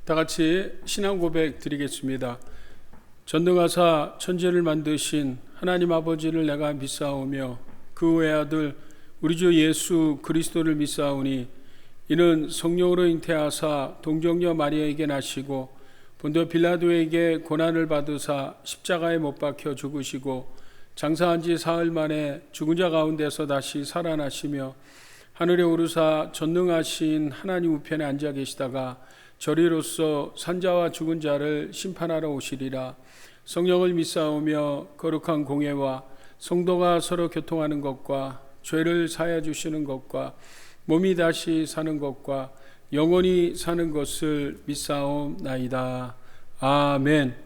다 같이 신앙 고백 드리겠습니다. 전능하사 천지를 만드신 하나님 아버지를 내가 믿사오며 그 외아들 우리 주 예수 그리스도를 믿사오니 이는 성령으로 잉태하사 동정녀 마리아에게 나시고 본도 빌라도에게 고난을 받으사 십자가에 못 박혀 죽으시고 장사한 지 사흘 만에 죽은 자 가운데서 다시 살아나시며 하늘에 오르사 전능하신 하나님 우편에 앉아 계시다가 저리로서 산자와 죽은 자를 심판하러 오시리라. 성령을 믿사오며 거룩한 공예와 성도가 서로 교통하는 것과 죄를 사하여 주시는 것과 몸이 다시 사는 것과 영원히 사는 것을 믿사옵나이다. 아멘.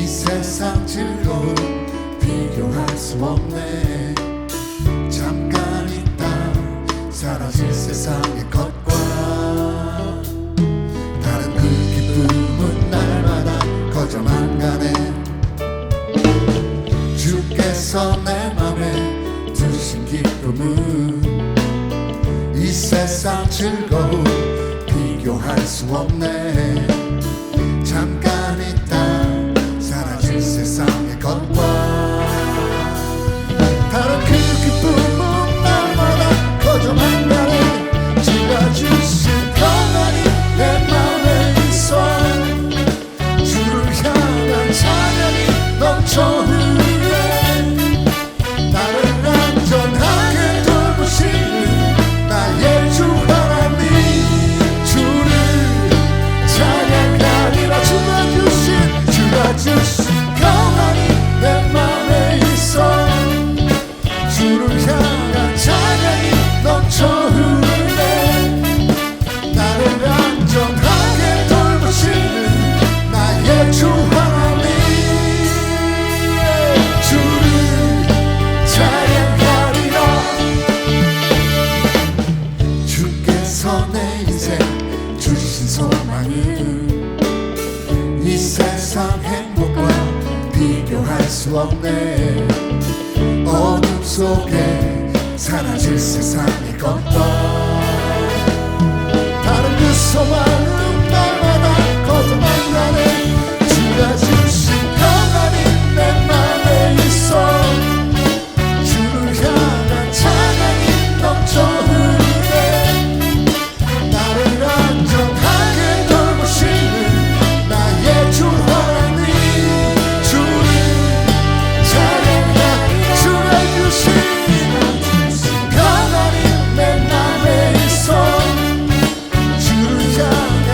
세상 즐거움 비교할 수 없네. 잠깐 있다 사라질 세상의 것과 다른 그 기쁨은 날마다 거저만 가네. 주께서 내 맘에 두신 기쁨은 이 세상 즐거움 비교할 수 없네. 잠깐 있다 사라질 세상의 것과 다른 그 기쁨은 날마다 거저만 가네. 주가 주신 평안이 내 맘에 있어. 주를 향한 찬양이 넘쳐 흐르네. 나를 안전하게 돌보시는 나의 주 하나님, 주를 찬양하리라. 주가 주신 평안이 내 맘에 있어. 주를 향한 찬양이 넘쳐 흐르네. 나를 안전하게 돌보시는 나의 주 하나님, 주를 찬양하리라. 주께서 내 인생 주신 소망을 이 세상 행복과 비교할 수 없네. 어둠 속에 사라질 세상의 것과 다른 그 소망은 날마다 거듭만 가네. 주가 주신 평안이 내 맘에 있어. 주를 향한 찬양이 넘쳐 흐르네. 나를 안전하게 돌보시는 나의 주 하나님, 주를 찬양하리라. 주가 주신 평안이 내 맘에 있어. 주를 향한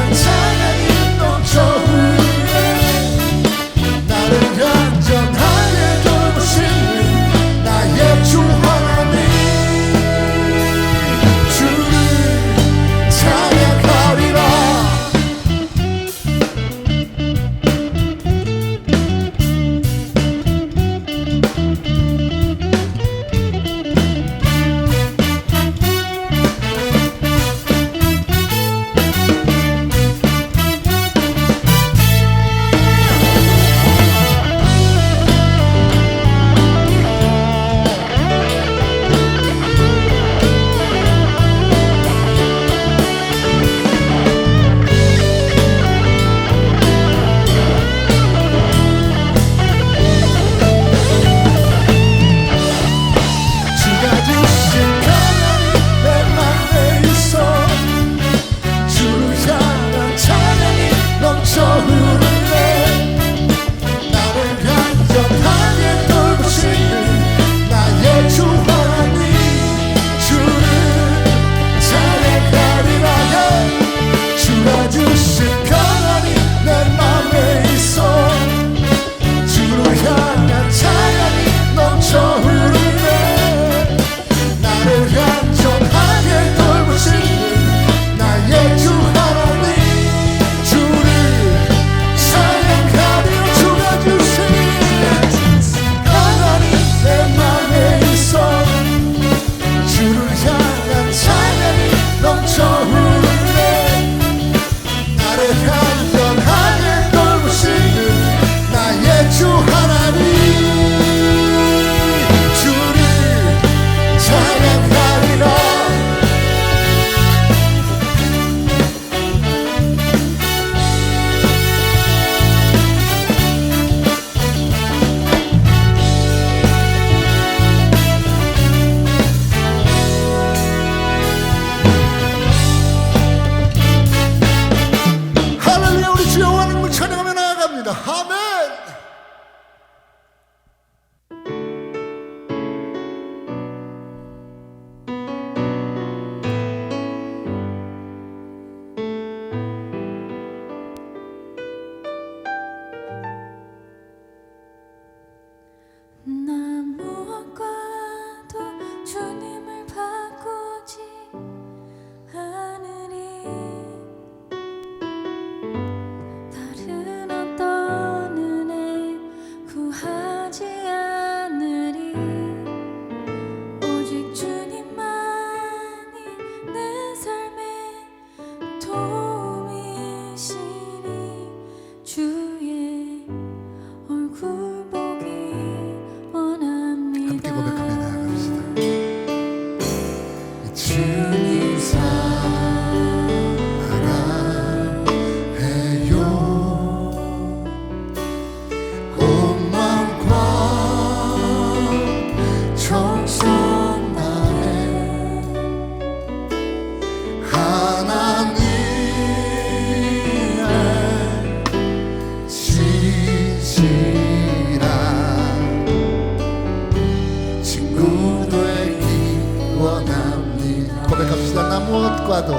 무엇과도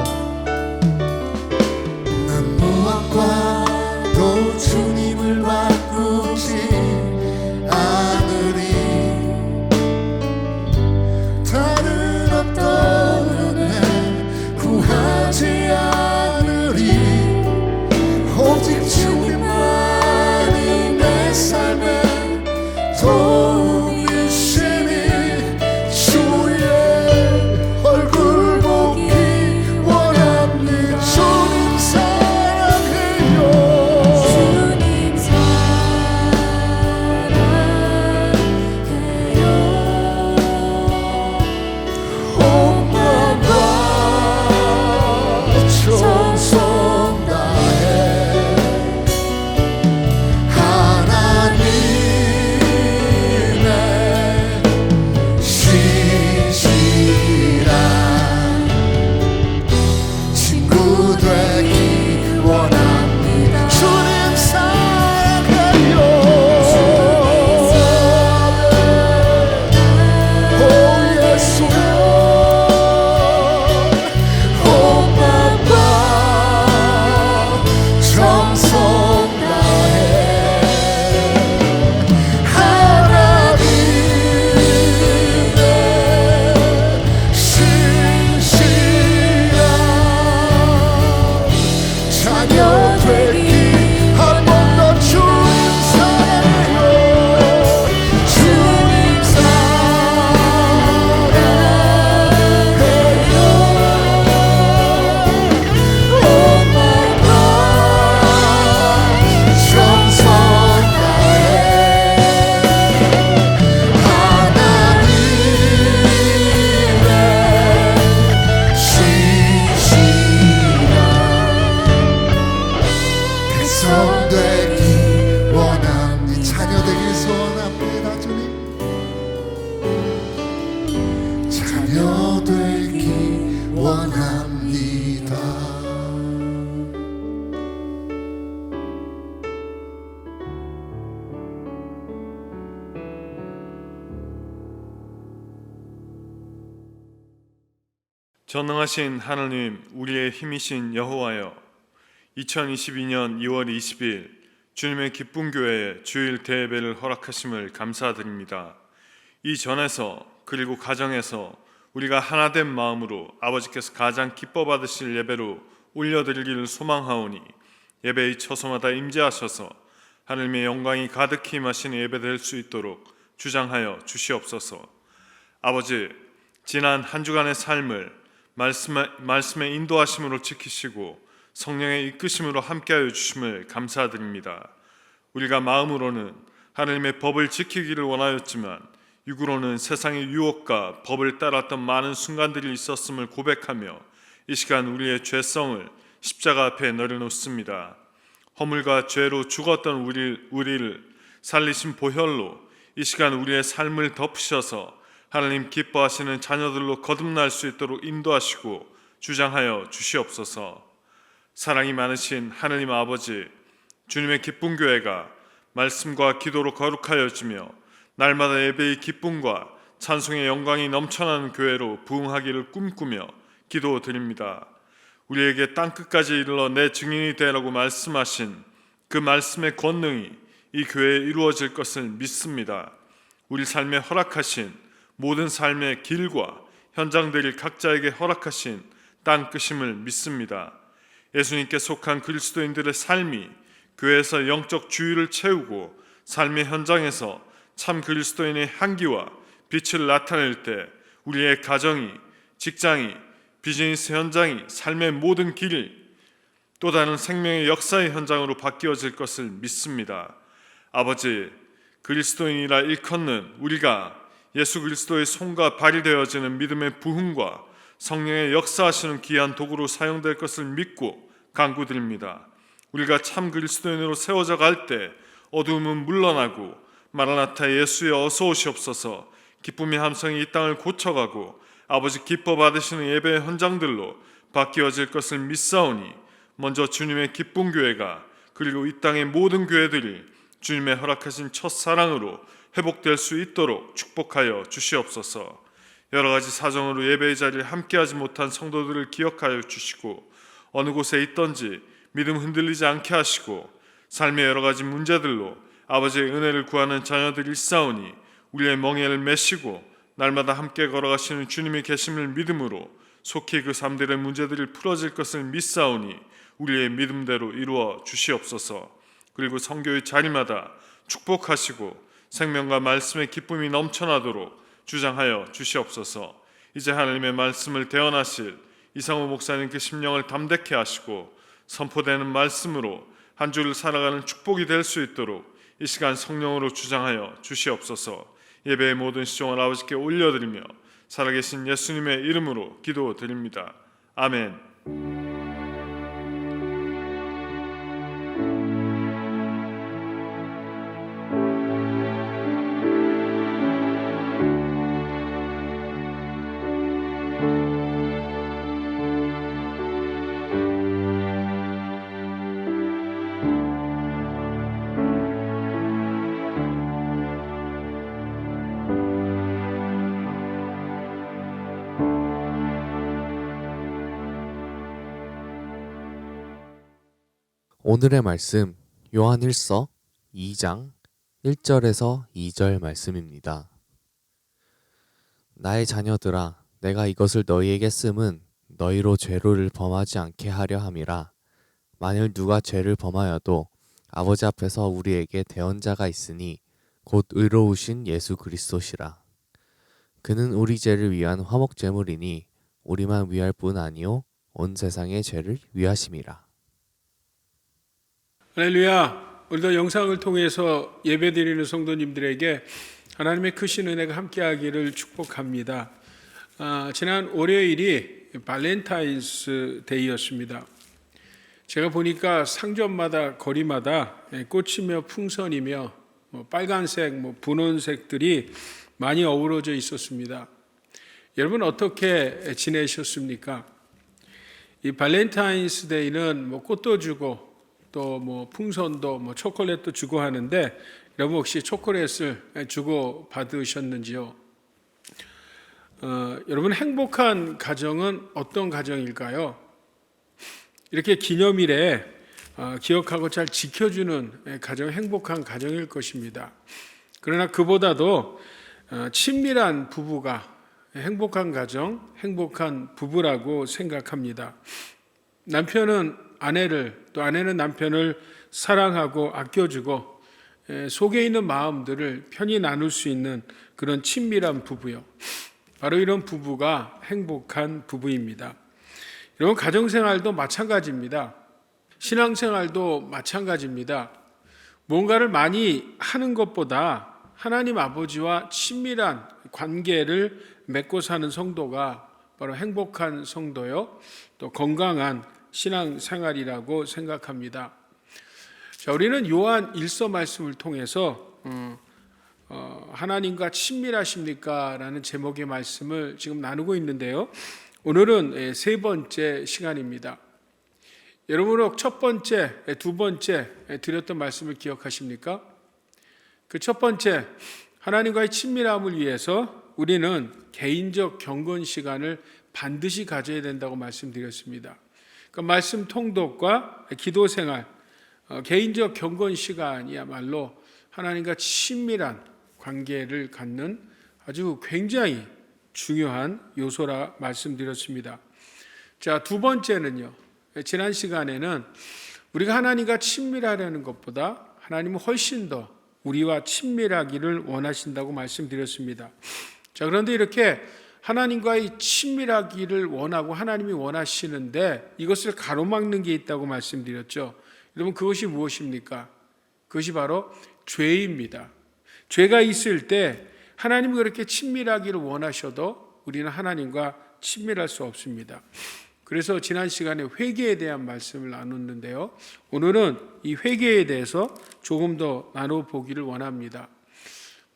주님을 바꾸지 않으리. 다른 어떤 은혜 구하지 않으리. 오직 주님만이 내 삶에 도움이시니 주의 얼굴 보기 원합니다. 주님 사랑해요. 주님 사랑해요. 온 마음과 정성 다해 하나님의 신실한 친구 되기 원합니다. 주님 사랑해요. 오 예수여 온 마음과 정성 다해 하나님의 신실한 자녀 되기 한 번 더 주님 사랑해요. 주님 사랑해요. 온 마음과 정성 다해 하나님의 신실한 백성 되기 원합니다. 자녀 되기 소원합니다. 주님 자녀 되기 원합니다. 전능하신 하나님, 우리의 힘이신 여호와여, 2022년 2월 20일 주님의 기쁨 교회에 주일 대예배를 허락하심을 감사드립니다. 이 전에서 그리고 가정에서 우리가 하나된 마음으로 아버지께서 가장 기뻐 받으실 예배로 올려드리기를 소망하오니 예배의 처소마다 임재하셔서 하나님의 영광이 가득히 임하시는 예배될 수 있도록 주장하여 주시옵소서. 아버지, 지난 한 주간의 삶을 말씀의 인도하심으로 지키시고 성령의 이끄심으로 함께하여 주심을 감사드립니다. 우리가 마음으로는 하나님의 법을 지키기를 원하였지만 육으로는 세상의 유혹과 법을 따랐던 많은 순간들이 있었음을 고백하며 이 시간 우리의 죄성을 십자가 앞에 내려놓습니다. 허물과 죄로 죽었던 우리를 살리신 보혈로 이 시간 우리의 삶을 덮으셔서 하나님 기뻐하시는 자녀들로 거듭날 수 있도록 인도하시고 주장하여 주시옵소서. 사랑이 많으신 하나님 아버지, 주님의 기쁨 교회가 말씀과 기도로 거룩하여지며 날마다 예배의 기쁨과 찬송의 영광이 넘쳐나는 교회로 부흥하기를 꿈꾸며 기도드립니다. 우리에게 땅끝까지 이르러 내 증인이 되라고 말씀하신 그 말씀의 권능이 이 교회에 이루어질 것을 믿습니다. 우리 삶에 허락하신 모든 삶의 길과 현장들이 각자에게 허락하신 땅끝임을 믿습니다. 예수님께 속한 그리스도인들의 삶이 교회에서 영적 주의를 채우고 삶의 현장에서 참 그리스도인의 향기와 빛을 나타낼 때 우리의 가정이, 직장이, 비즈니스 현장이 삶의 모든 길이 또 다른 생명의 역사의 현장으로 바뀌어질 것을 믿습니다. 아버지, 그리스도인이라 일컫는 우리가 예수 그리스도의 손과 발이 되어지는 믿음의 부흥과 성령의 역사하시는 귀한 도구로 사용될 것을 믿고 간구드립니다. 우리가 참 그리스도인으로 세워져 갈 때 어두움은 물러나고 마라나타 예수여 어서 오시옵소서 기쁨의 함성이 이 땅을 고쳐가고 아버지 기뻐 받으시는 예배의 현장들로 바뀌어질 것을 믿사오니 먼저 주님의 기쁨 교회가 그리고 이 땅의 모든 교회들이 주님의 허락하신 첫사랑으로 회복될 수 있도록 축복하여 주시옵소서. 여러 가지 사정으로 예배의 자리에 함께하지 못한 성도들을 기억하여 주시고 어느 곳에 있든지 믿음 흔들리지 않게 하시고 삶의 여러 가지 문제들로 아버지의 은혜를 구하는 자녀들이 있사오니 우리의 멍에를 메시고 날마다 함께 걸어가시는 주님이 계심을 믿음으로 속히 그 삶들의 문제들이 풀어질 것을 믿사오니 우리의 믿음대로 이루어 주시옵소서. 그리고 선교의 자리마다 축복하시고 생명과 말씀의 기쁨이 넘쳐나도록 주장하여 주시옵소서. 이제 하나님의 말씀을 대언하실 이상호 목사님 그 심령을 담대케 하시고 선포되는 말씀으로 한 주를 살아가는 축복이 될 수 있도록 이 시간 성령으로 주장하여 주시옵소서. 예배의 모든 시종을 아버지께 올려드리며 살아계신 예수님의 이름으로 기도드립니다. 아멘. 오늘의 말씀 요한일서 2장 1절에서 2절 말씀입니다. 나의 자녀들아, 내가 이것을 너희에게 씀은 너희로 죄를 범하지 않게 하려 함이라. 만일 누가 죄를 범하여도 아버지 앞에서 우리에게 대언자가 있으니 곧 의로우신 예수 그리스도시라. 그는 우리 죄를 위한 화목제물이니 우리만 위할 뿐 아니요 온 세상의 죄를 위하심이라. 할렐루야. 오늘도 영상을 통해서 예배드리는 성도님들에게 하나님의 크신 은혜가 함께하기를 축복합니다. 지난 월요일이 발렌타인스 데이였습니다. 제가 보니까 상점마다 거리마다 꽃이며 풍선이며 빨간색, 분홍색들이 많이 어우러져 있었습니다. 여러분 어떻게 지내셨습니까? 이 발렌타인스 데이는 꽃도 주고 또 풍선도 초콜릿도 주고 하는데 여러분 혹시 초콜릿을 주고 받으셨는지요? 여러분 행복한 가정은 어떤 가정일까요? 이렇게 기념일에 기억하고 잘 지켜주는 가정, 행복한 가정일 것입니다. 그러나 그보다도 친밀한 부부가 행복한 가정, 행복한 부부라고 생각합니다. 남편은 아내를, 또 아내는 남편을 사랑하고 아껴주고 속에 있는 마음들을 편히 나눌 수 있는 그런 친밀한 부부요. 바로 이런 부부가 행복한 부부입니다. 여러분 가정생활도 마찬가지입니다. 신앙생활도 마찬가지입니다. 뭔가를 많이 하는 것보다 하나님 아버지와 친밀한 관계를 맺고 사는 성도가 바로 행복한 성도요, 또 건강한 신앙생활이라고 생각합니다. 자, 우리는 요한 1서 말씀을 통해서 하나님과 친밀하십니까? 라는 제목의 말씀을 지금 나누고 있는데요. 오늘은 세 번째 시간입니다. 여러분 첫 번째, 두 번째 드렸던 말씀을 기억하십니까? 그 첫 번째, 하나님과의 친밀함을 위해서 우리는 개인적 경건 시간을 반드시 가져야 된다고 말씀드렸습니다. 그러니까 말씀 통독과 기도 생활, 개인적 경건 시간이야말로 하나님과 친밀한 관계를 갖는 아주 굉장히 중요한 요소라 말씀드렸습니다. 자, 두 번째는요. 지난 시간에는 우리가 하나님과 친밀하려는 것보다 하나님은 훨씬 더 우리와 친밀하기를 원하신다고 말씀드렸습니다. 자, 그런데 이렇게 하나님과의 친밀하기를 원하고 하나님이 원하시는데 이것을 가로막는 게 있다고 말씀드렸죠. 여러분 그것이 무엇입니까? 그것이 바로 죄입니다. 죄가 있을 때 하나님이 그렇게 친밀하기를 원하셔도 우리는 하나님과 친밀할 수 없습니다. 그래서 지난 시간에 회개에 대한 말씀을 나눴는데요. 오늘은 이 회개에 대해서 조금 더 나눠보기를 원합니다.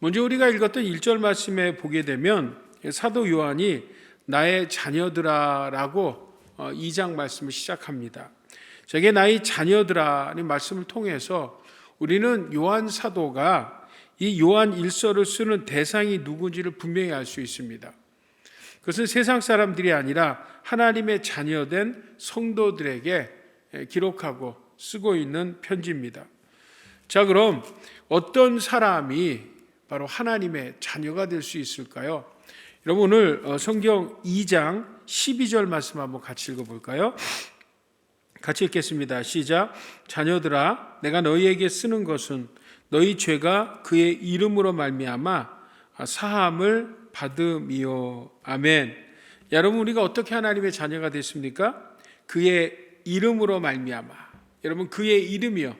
먼저 우리가 읽었던 1절 말씀에 보게 되면 사도 요한이 나의 자녀들아 라고 2장 말씀을 시작합니다. 저게 나의 자녀들아는 말씀을 통해서 우리는 요한 사도가 이 요한 1서를 쓰는 대상이 누군지를 분명히 알 수 있습니다. 그것은 세상 사람들이 아니라 하나님의 자녀된 성도들에게 기록하고 쓰고 있는 편지입니다. 자, 그럼 어떤 사람이 바로 하나님의 자녀가 될 수 있을까요? 여러분, 오늘 성경 2장 12절 말씀 한번 같이 읽어볼까요? 같이 읽겠습니다. 시작. 자녀들아, 내가 너희에게 쓰는 것은 너희 죄가 그의 이름으로 말미암아 사함을 받음이요. 아멘. 여러분, 우리가 어떻게 하나님의 자녀가 됐습니까? 그의 이름으로 말미암아. 여러분, 그의 이름이요,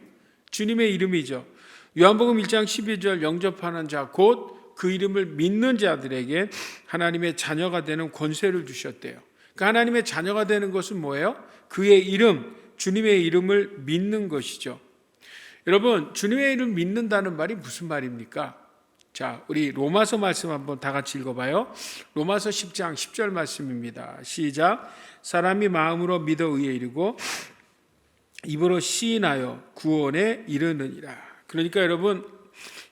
주님의 이름이죠. 요한복음 1장 12절 영접하는 자 곧 그 이름을 믿는 자들에게 하나님의 자녀가 되는 권세를 주셨대요. 그러니까 하나님의 자녀가 되는 것은 뭐예요? 그의 이름, 주님의 이름을 믿는 것이죠. 여러분, 주님의 이름 믿는다는 말이 무슨 말입니까? 자, 우리 로마서 말씀 한번 다 같이 읽어봐요. 로마서 10장 10절 말씀입니다. 시작. 사람이 마음으로 믿어 의에 이르고 입으로 시인하여 구원에 이르느니라. 그러니까 여러분,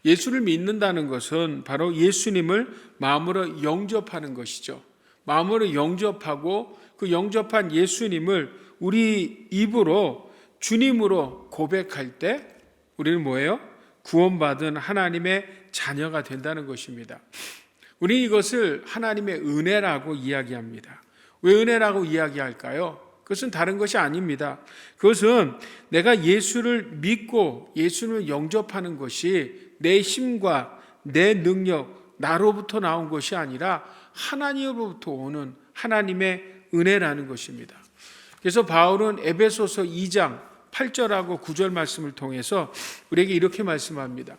예수를 믿는다는 것은 바로 예수님을 마음으로 영접하는 것이죠. 마음으로 영접하고 그 영접한 예수님을 우리 입으로 주님으로 고백할 때 우리는 뭐예요? 구원받은 하나님의 자녀가 된다는 것입니다. 우리는 이것을 하나님의 은혜라고 이야기합니다. 왜 은혜라고 이야기할까요? 그것은 다른 것이 아닙니다. 그것은 내가 예수를 믿고 예수를 영접하는 것이 내 힘과 내 능력, 나로부터 나온 것이 아니라 하나님으로부터 오는 하나님의 은혜라는 것입니다. 그래서 바울은 에베소서 2장 8절하고 9절 말씀을 통해서 우리에게 이렇게 말씀합니다.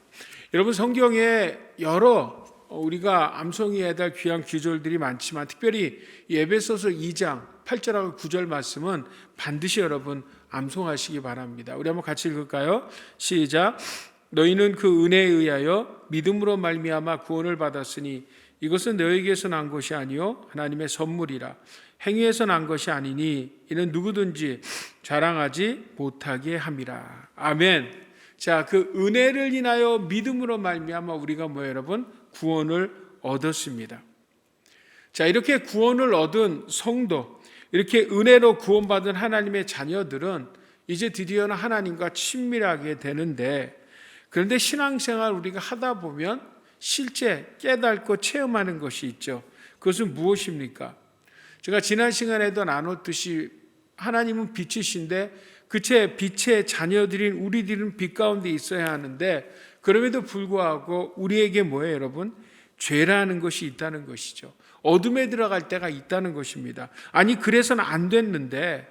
여러분, 성경에 여러 우리가 암송해야 될 귀한 구절들이 많지만 특별히 이 에베소서 2장 8절하고 9절 말씀은 반드시 여러분 암송하시기 바랍니다. 우리 한번 같이 읽을까요? 시작. 너희는 그 은혜에 의하여 믿음으로 말미암아 구원을 받았으니 이것은 너희에게서 난 것이 아니요 하나님의 선물이라. 행위에서 난 것이 아니니 이는 누구든지 자랑하지 못하게 함이라. 아멘. 자, 그 은혜를 인하여 믿음으로 말미암아 우리가 뭐예요, 여러분? 구원을 얻었습니다. 자, 이렇게 구원을 얻은 성도, 이렇게 은혜로 구원받은 하나님의 자녀들은 이제 드디어는 하나님과 친밀하게 되는데, 그런데 신앙생활 우리가 하다 보면 실제 깨닫고 체험하는 것이 있죠. 그것은 무엇입니까? 제가 지난 시간에도 나눴듯이 하나님은 빛이신데 그 빛의 자녀들인 우리들은 빛 가운데 있어야 하는데, 그럼에도 불구하고 우리에게 뭐예요, 여러분? 죄라는 것이 있다는 것이죠. 어둠에 들어갈 때가 있다는 것입니다. 아니, 그래서는 안 됐는데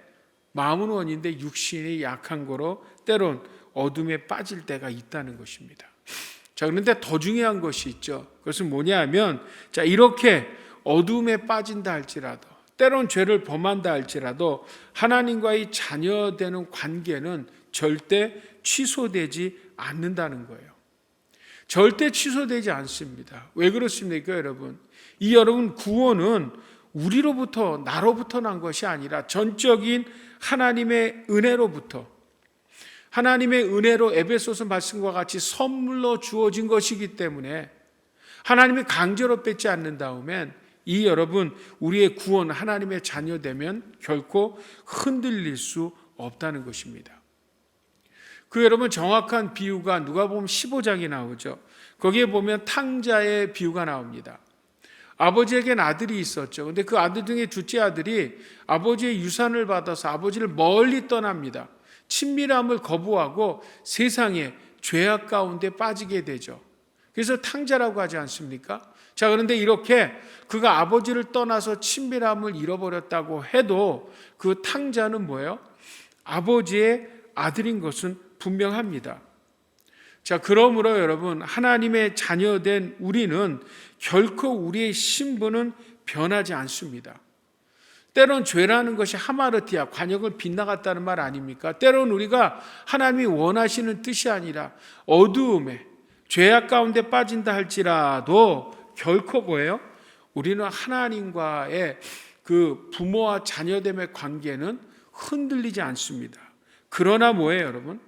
마음은 원인데 육신이 약한 거로 때론 어둠에 빠질 때가 있다는 것입니다. 자, 그런데 더 중요한 것이 있죠. 그것은 뭐냐 하면, 자, 이렇게 어둠에 빠진다 할지라도, 때론 죄를 범한다 할지라도 하나님과의 자녀되는 관계는 절대 취소되지 않는다는 거예요. 절대 취소되지 않습니다. 왜 그렇습니까, 여러분? 이 여러분, 구원은 우리로부터, 나로부터 난 것이 아니라 전적인 하나님의 은혜로부터, 하나님의 은혜로 에베소서 말씀과 같이 선물로 주어진 것이기 때문에 하나님이 강제로 뺏지 않는 다음엔 이 여러분, 우리의 구원, 하나님의 자녀되면 결코 흔들릴 수 없다는 것입니다. 그 여러분, 정확한 비유가 누가복음 15장에 나오죠. 거기에 보면 탕자의 비유가 나옵니다. 아버지에겐 아들이 있었죠. 근데 그 아들 중에 둘째 아들이 아버지의 유산을 받아서 아버지를 멀리 떠납니다. 친밀함을 거부하고 세상의 죄악 가운데 빠지게 되죠. 그래서 탕자라고 하지 않습니까? 자, 그런데 이렇게 그가 아버지를 떠나서 친밀함을 잃어버렸다고 해도 그 탕자는 뭐예요? 아버지의 아들인 것은 분명합니다. 자, 그러므로 여러분, 하나님의 자녀된 우리는 결코 우리의 신분은 변하지 않습니다. 때론 죄라는 것이 하마르티아, 관역을 빗나갔다는 말 아닙니까? 때론 우리가 하나님이 원하시는 뜻이 아니라 어두움에 죄악 가운데 빠진다 할지라도 결코 뭐예요? 우리는 하나님과의 그 부모와 자녀됨의 관계는 흔들리지 않습니다. 그러나 뭐예요, 여러분?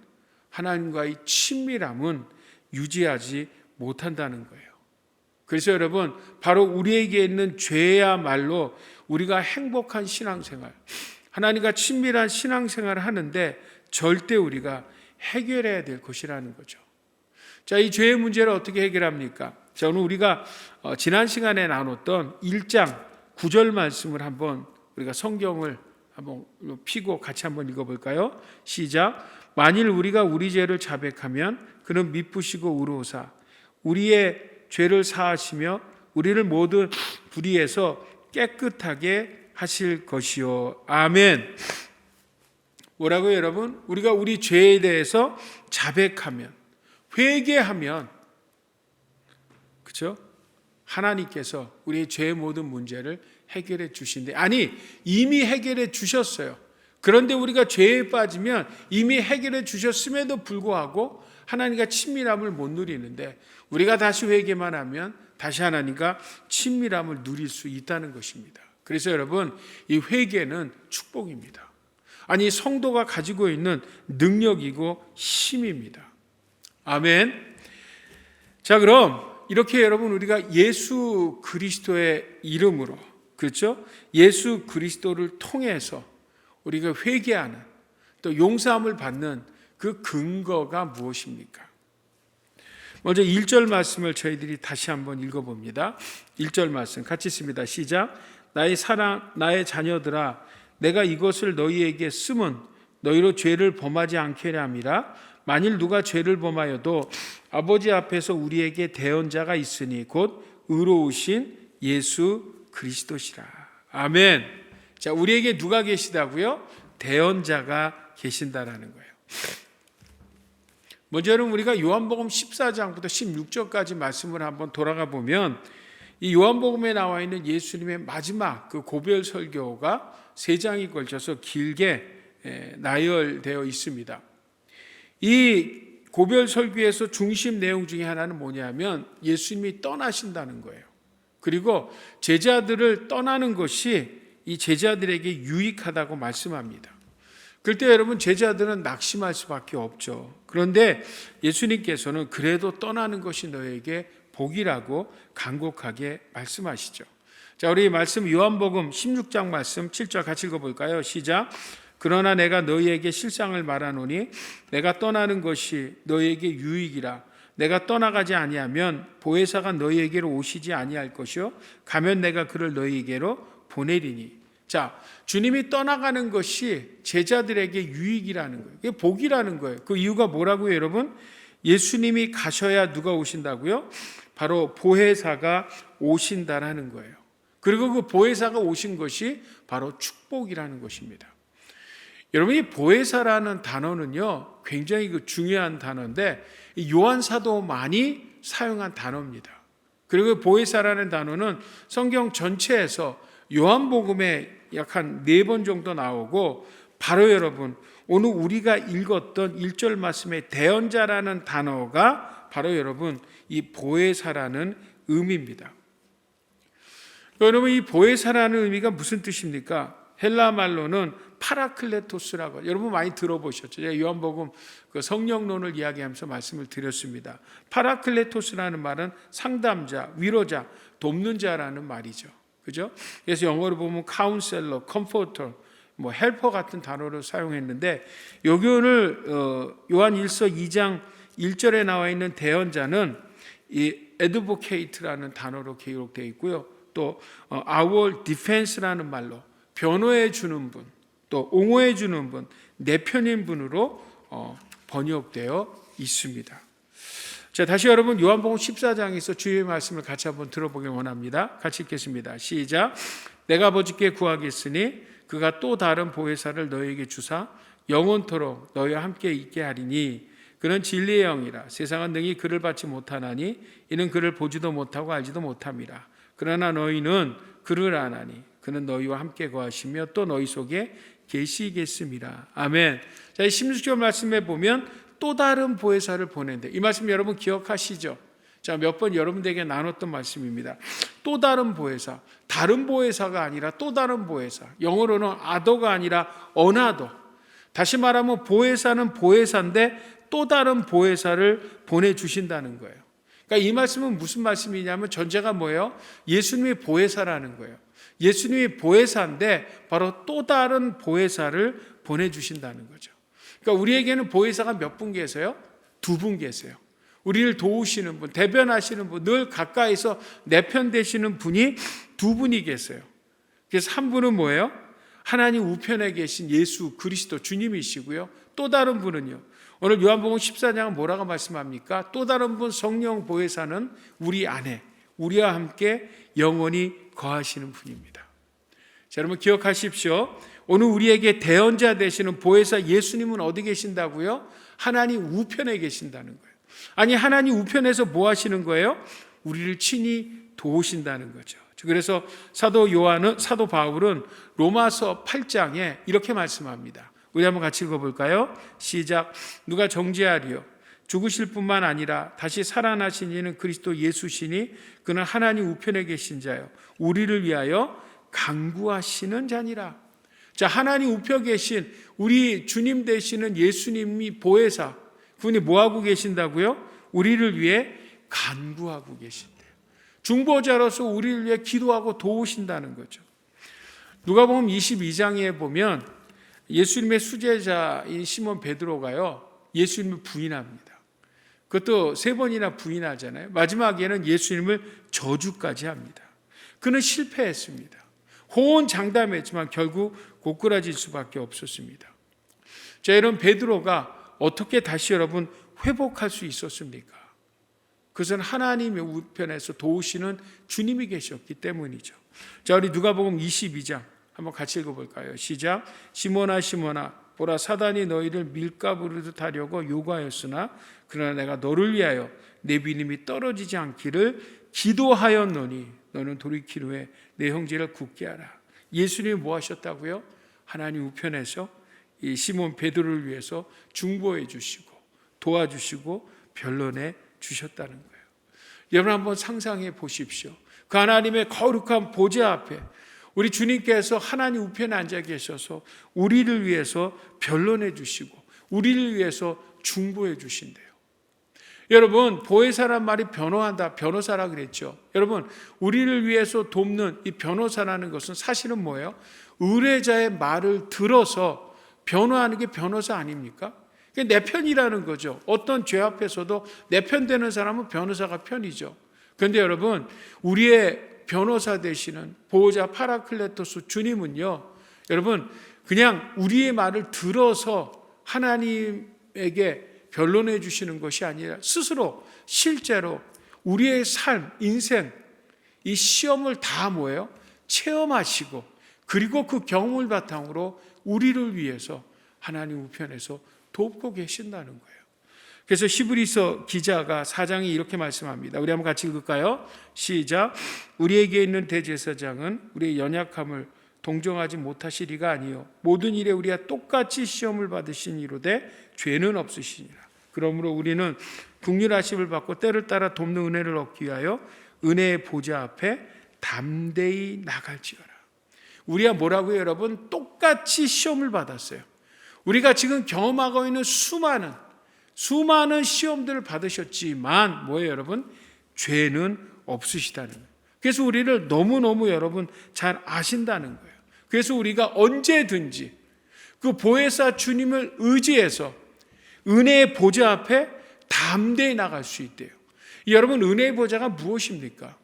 하나님과의 친밀함은 유지하지 못한다는 거예요. 그래서 여러분, 바로 우리에게 있는 죄야말로 우리가 행복한 신앙생활, 하나님과 친밀한 신앙생활을 하는데 절대 우리가 해결해야 될 것이라는 거죠. 자, 이 죄의 문제를 어떻게 해결합니까? 자, 오늘 우리가 지난 시간에 나눴던 1장 9절 말씀을 한번 우리가 성경을 한번 피고 같이 한번 읽어볼까요? 시작. 만일 우리가 우리 죄를 자백하면 그는 미쁘시고 의로우사 우리의 죄를 사하시며 우리를 모든 불의에서 깨끗하게 하실 것이요. 아멘. 뭐라고요, 여러분? 우리가 우리 죄에 대해서 자백하면, 회개하면, 그렇죠? 하나님께서 우리의 죄의 모든 문제를 해결해 주신대. 아니, 이미 해결해 주셨어요. 그런데 우리가 죄에 빠지면 이미 해결해 주셨음에도 불구하고 하나님과 친밀함을 못 누리는데, 우리가 다시 회개만 하면 다시 하나님과 친밀함을 누릴 수 있다는 것입니다. 그래서 여러분, 이 회개는 축복입니다. 아니, 성도가 가지고 있는 능력이고 힘입니다. 아멘. 자, 그럼 이렇게 여러분, 우리가 예수 그리스도의 이름으로, 그렇죠? 예수 그리스도를 통해서 우리가 회개하는, 또 용서함을 받는 그 근거가 무엇입니까? 먼저 1절 말씀을 저희들이 다시 한번 읽어봅니다. 1절 말씀 같이 읽습니다. 시작. 나의 사랑, 나의 자녀들아, 내가 이것을 너희에게 쓰면 너희로 죄를 범하지 않게 하려 함이라. 만일 누가 죄를 범하여도 아버지 앞에서 우리에게 대언자가 있으니 곧 의로우신 예수 그리스도시라. 아멘. 자, 우리에게 누가 계시다고요? 대언자가 계신다라는 거예요. 먼저 여러분, 우리가 요한복음 14장부터 16절까지 말씀을 한번 돌아가 보면 이 요한복음에 나와 있는 예수님의 마지막 그 고별 설교가 3장이 걸쳐서 길게 나열되어 있습니다. 이 고별 설교에서 중심 내용 중에 하나는 뭐냐면 예수님이 떠나신다는 거예요. 그리고 제자들을 떠나는 것이 이 제자들에게 유익하다고 말씀합니다. 그때 여러분, 제자들은 낙심할 수밖에 없죠. 그런데 예수님께서는 그래도 떠나는 것이 너에게 복이라고 간곡하게 말씀하시죠. 자, 우리 말씀 요한복음 16장 말씀 7절 같이 읽어볼까요? 시작. 그러나 내가 너희에게 실상을 말하노니 내가 떠나는 것이 너희에게 유익이라. 내가 떠나가지 아니하면 보혜사가 너희에게로 오시지 아니할 것이요 가면 내가 그를 너희에게로 보내리니. 자, 주님이 떠나가는 것이 제자들에게 유익이라는 거예요. 그게 복이라는 거예요. 그 이유가 뭐라고요, 여러분? 예수님이 가셔야 누가 오신다고요? 바로 보혜사가 오신다라는 거예요. 그리고 그 보혜사가 오신 것이 바로 축복이라는 것입니다. 여러분, 이 보혜사라는 단어는요, 굉장히 중요한 단어인데 요한 사도 많이 사용한 단어입니다. 그리고 보혜사라는 단어는 성경 전체에서 요한복음에 약 한 4번 정도 나오고, 바로 여러분, 오늘 우리가 읽었던 1절 말씀의 대언자라는 단어가 바로 여러분 이 보혜사라는 의미입니다. 여러분, 이 보혜사라는 의미가 무슨 뜻입니까? 헬라 말로는 파라클레토스라고, 여러분 많이 들어보셨죠? 제가 요한복음 그 성령론을 이야기하면서 말씀을 드렸습니다. 파라클레토스라는 말은 상담자, 위로자, 돕는 자라는 말이죠. 그죠? 그래서 영어로 보면 카운셀러, 컴포터, 뭐 헬퍼 같은 단어를 사용했는데, 여기를 요한 1서 2장 1절에 나와 있는 대언자는 이 advocate라는 단어로 기록되어 있고요. 또 our defense라는 말로 변호해 주는 분, 또 옹호해 주는 분, 내 편인 분으로 번역되어 있습니다. 자, 다시 여러분 요한복음 14장에서 주의 말씀을 같이 한번 들어보길 원합니다. 같이 읽겠습니다. 시작. 내가 아버지께 구하겠으니 그가 또 다른 보혜사를 너희에게 주사 영원토록 너희와 함께 있게 하리니 그는 진리의 영이라. 세상은 능히 그를 받지 못하나니 이는 그를 보지도 못하고 알지도 못함이라. 그러나 너희는 그를 아나니 그는 너희와 함께 거하시며 또 너희 속에 계시겠습니다. 아멘. 자, 이 16절 말씀에 보면 또 다른 보혜사를 보낸대. 이 말씀 여러분 기억하시죠? 자, 몇 번 여러분들에게 나눴던 말씀입니다. 또 다른 보혜사, 다른 보혜사가 아니라 또 다른 보혜사. 영어로는 other가 아니라 another. 다시 말하면 보혜사는 보혜사인데 또 다른 보혜사를 보내주신다는 거예요. 그러니까 이 말씀은 무슨 말씀이냐면 전제가 뭐예요? 예수님이 보혜사라는 거예요. 예수님이 보혜사인데 바로 또 다른 보혜사를 보내주신다는 거죠. 그러니까 우리에게는 보혜사가 몇 분 계세요? 2분 계세요. 우리를 도우시는 분, 대변하시는 분, 늘 가까이서 내 편 되시는 분이 2분이 계세요. 그래서 한 분은 뭐예요? 하나님 우편에 계신 예수 그리스도 주님이시고요. 또 다른 분은요. 오늘 요한복음 14장은 뭐라고 말씀합니까? 또 다른 분 성령 보혜사는 우리 안에 우리와 함께 영원히 거하시는 분입니다. 자, 여러분 기억하십시오. 오늘 우리에게 대언자 되시는 보혜사 예수님은 어디 계신다고요? 하나님 우편에 계신다는 거예요. 아니 하나님 우편에서 뭐 하시는 거예요? 우리를 친히 도우신다는 거죠. 그래서 사도 바울은 로마서 8장에 이렇게 말씀합니다. 우리 한번 같이 읽어볼까요? 시작. 누가 정죄하리요? 죽으실 뿐만 아니라 다시 살아나신 이는 그리스도 예수시니 그는 하나님 우편에 계신 자요 우리를 위하여 간구하시는 자니라. 자, 하나님 우편에 계신 우리 주님 되시는 예수님이 보혜사, 그분이 뭐하고 계신다고요? 우리를 위해 간구하고 계신대요. 중보자로서 우리를 위해 기도하고 도우신다는 거죠. 누가복음 22장에 보면 예수님의 수제자인 시몬 베드로가요 예수님을 부인합니다. 그것도 3번이나 부인하잖아요. 마지막에는 예수님을 저주까지 합니다. 그는 실패했습니다. 호언장담했지만 결국 고꾸라질 수밖에 없었습니다. 자, 여러분 베드로가 어떻게 다시 여러분 회복할 수 있었습니까? 그것은 하나님의 우편에서 도우시는 주님이 계셨기 때문이죠. 자, 우리 누가복음 22장 한번 같이 읽어볼까요? 시작. 시몬아 시몬아 보라 사단이 너희를 밀가부르듯 하려고 요구하였으나 그러나 내가 너를 위하여 내 믿음이 떨어지지 않기를 기도하였노니 너는 돌이키루에 내 형제를 굳게 하라. 예수님이 뭐 하셨다고요? 하나님 우편에서 이 시몬 베드로를 위해서 중보해 주시고 도와주시고 변론해 주셨다는 거예요. 여러분 한번 상상해 보십시오. 그 하나님의 거룩한 보좌 앞에 우리 주님께서 하나님 우편에 앉아 계셔서 우리를 위해서 변론해 주시고 우리를 위해서 중보해 주신대요. 여러분 보혜사란 말이 변호한다, 변호사라 그랬죠. 여러분 우리를 위해서 돕는 이 변호사라는 것은 사실은 뭐예요? 의뢰자의 말을 들어서 변호하는 게 변호사 아닙니까? 내 편이라는 거죠. 어떤 죄 앞에서도 내 편 되는 사람은 변호사가 편이죠. 그런데 여러분 우리의 변호사 되시는 보호자 파라클레토스 주님은요, 여러분 그냥 우리의 말을 들어서 하나님에게 변론해 주시는 것이 아니라 스스로 실제로 우리의 삶, 인생 이 시험을 다 뭐예요? 체험하시고 그리고 그 경험을 바탕으로 우리를 위해서 하나님 우편에서 돕고 계신다는 거예요. 그래서 히브리서 기자가 4장에 이렇게 말씀합니다. 우리 한번 같이 읽을까요? 시작. 우리에게 있는 대제사장은 우리의 연약함을 동정하지 못하시리가 아니요 모든 일에 우리가 똑같이 시험을 받으신 이로되 죄는 없으시니라. 그러므로 우리는 긍휼하심을 받고 때를 따라 돕는 은혜를 얻기 위하여 은혜의 보좌 앞에 담대히 나갈지어라. 우리가 뭐라고요, 여러분? 똑같이 시험을 받았어요. 우리가 지금 경험하고 있는 수많은 시험들을 받으셨지만 뭐예요, 여러분? 죄는 없으시다는 거예요. 그래서 우리를 너무너무 여러분 잘 아신다는 거예요. 그래서 우리가 언제든지 그 보혜사 주님을 의지해서 은혜의 보좌 앞에 담대히 나갈 수 있대요. 여러분 은혜의 보좌가 무엇입니까?